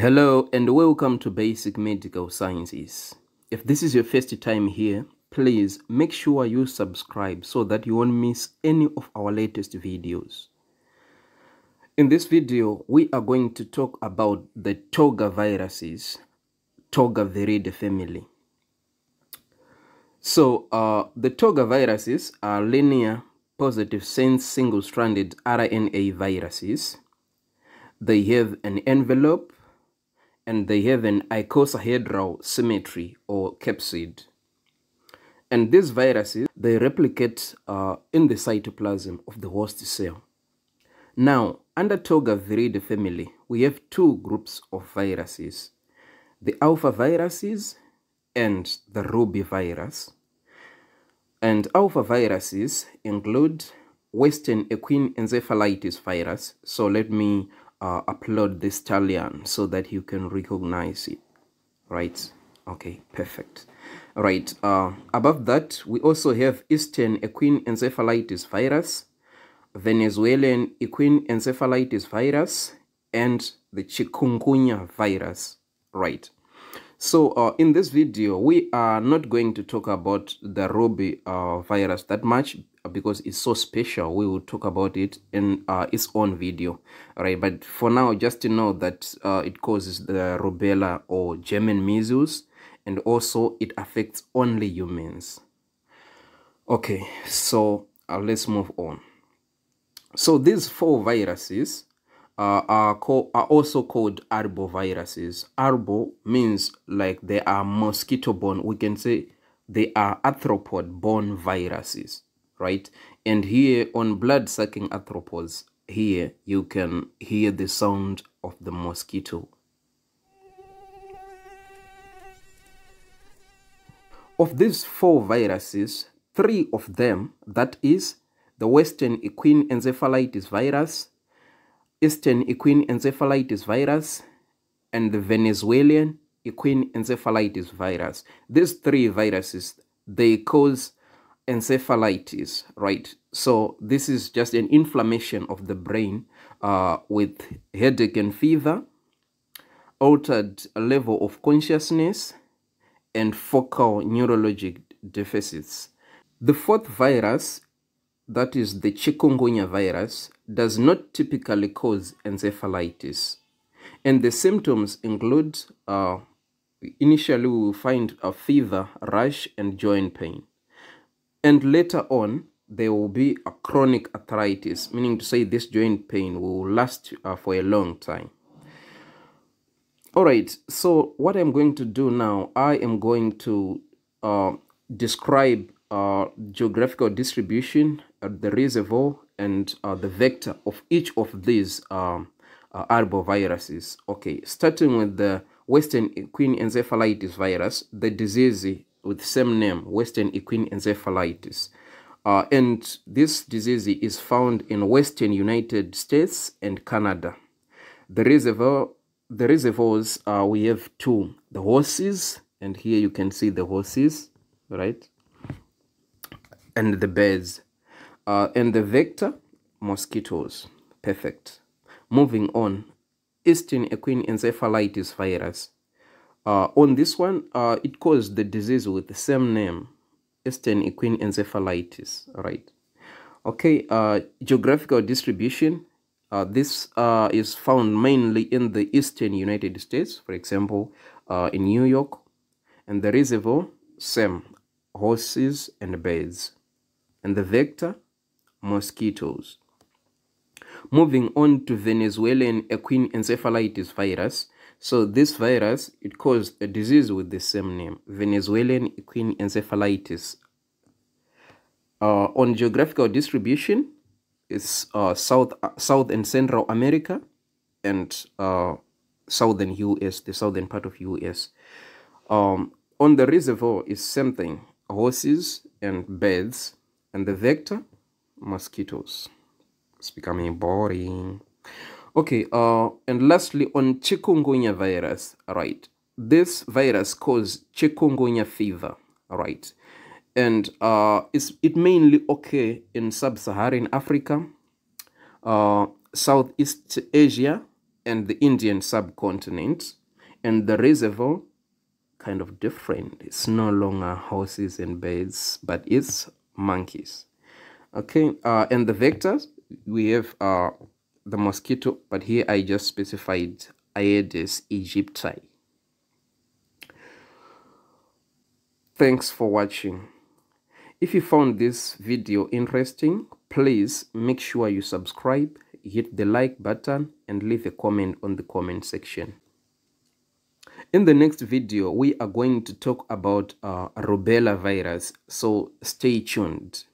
Hello and welcome to Basic Medical Sciences. If this is your first time here, please make sure you subscribe so that you won't miss any of our latest videos. In this video, we are going to talk about the Toga viruses, Togaviridae family. So, the Toga viruses are linear positive sense single-stranded RNA viruses. They have an envelope and they have an icosahedral symmetry or capsid. And these viruses, they replicate in the cytoplasm of the host cell. Now, under Togaviridae family, we have two groups of viruses, the alpha viruses and the ruby virus. And alpha viruses include Western Equine Encephalitis virus. So let me upload this stallion so that you can recognize it, right? Okay, perfect. All right, above that, we also have Eastern Equine Encephalitis virus, Venezuelan Equine Encephalitis virus, and the Chikungunya virus, right? So in this video, we are not going to talk about the ruby virus that much because it's so special. We will talk about it in its own video, right? But for now, just to know that it causes the rubella or German measles, and also it affects only humans. Okay, so let's move on. So these four viruses are also called arboviruses. Arbo means like they are mosquito-borne. We can say they are arthropod-borne viruses, right? And here on blood-sucking arthropods, here you can hear the sound of the mosquito. Of these four viruses, three of them, that is the Western Equine Encephalitis virus, Eastern Equine Encephalitis virus, and the Venezuelan Equine Encephalitis virus. These three viruses, they cause encephalitis, right? So this is just an inflammation of the brain with headache and fever, altered level of consciousness, and focal neurologic deficits. The fourth virus, that is the Chikungunya virus, does not typically cause encephalitis. And the symptoms include, initially we will find a fever, rash, and joint pain. And later on, there will be a chronic arthritis, meaning to say this joint pain will last for a long time. All right, so what I'm going to do now, I am going to describe geographical distribution, the reservoir, and the vector of each of these arboviruses. Okay, starting with the Western Equine Encephalitis virus, the disease with the same name, Western Equine Encephalitis. And this disease is found in Western United States and Canada. The reservoirs, we have two, the horses, and here you can see the horses, right? And the birds. And the vector, mosquitoes. Perfect. Moving on, Eastern Equine Encephalitis virus. On this one, it caused the disease with the same name, Eastern Equine Encephalitis, right? Okay, geographical distribution. This is found mainly in the eastern United States, for example, in New York. And the reservoir, same, horses and birds. And the vector, mosquitoes. Moving on to Venezuelan Equine Encephalitis virus. So this virus, it caused a disease with the same name, Venezuelan Equine Encephalitis. On geographical distribution, it's South and Central America and southern US, the southern part of US. On the reservoir is same thing, horses and birds, and the vector, mosquitoes. It's becoming boring. Okay, and lastly on Chikungunya virus, right? This virus causes Chikungunya fever, right? And it mainly occurs in sub-Saharan Africa, Southeast Asia, and the Indian subcontinent, and the reservoir kind of different. It's no longer horses and birds, but it's monkeys. Okay, and the vectors, we have the mosquito, but here I just specified Aedes aegypti. Thanks for watching. If you found this video interesting, please make sure you subscribe, hit the like button, and leave a comment on the comment section. In the next video, we are going to talk about rubella virus, so stay tuned.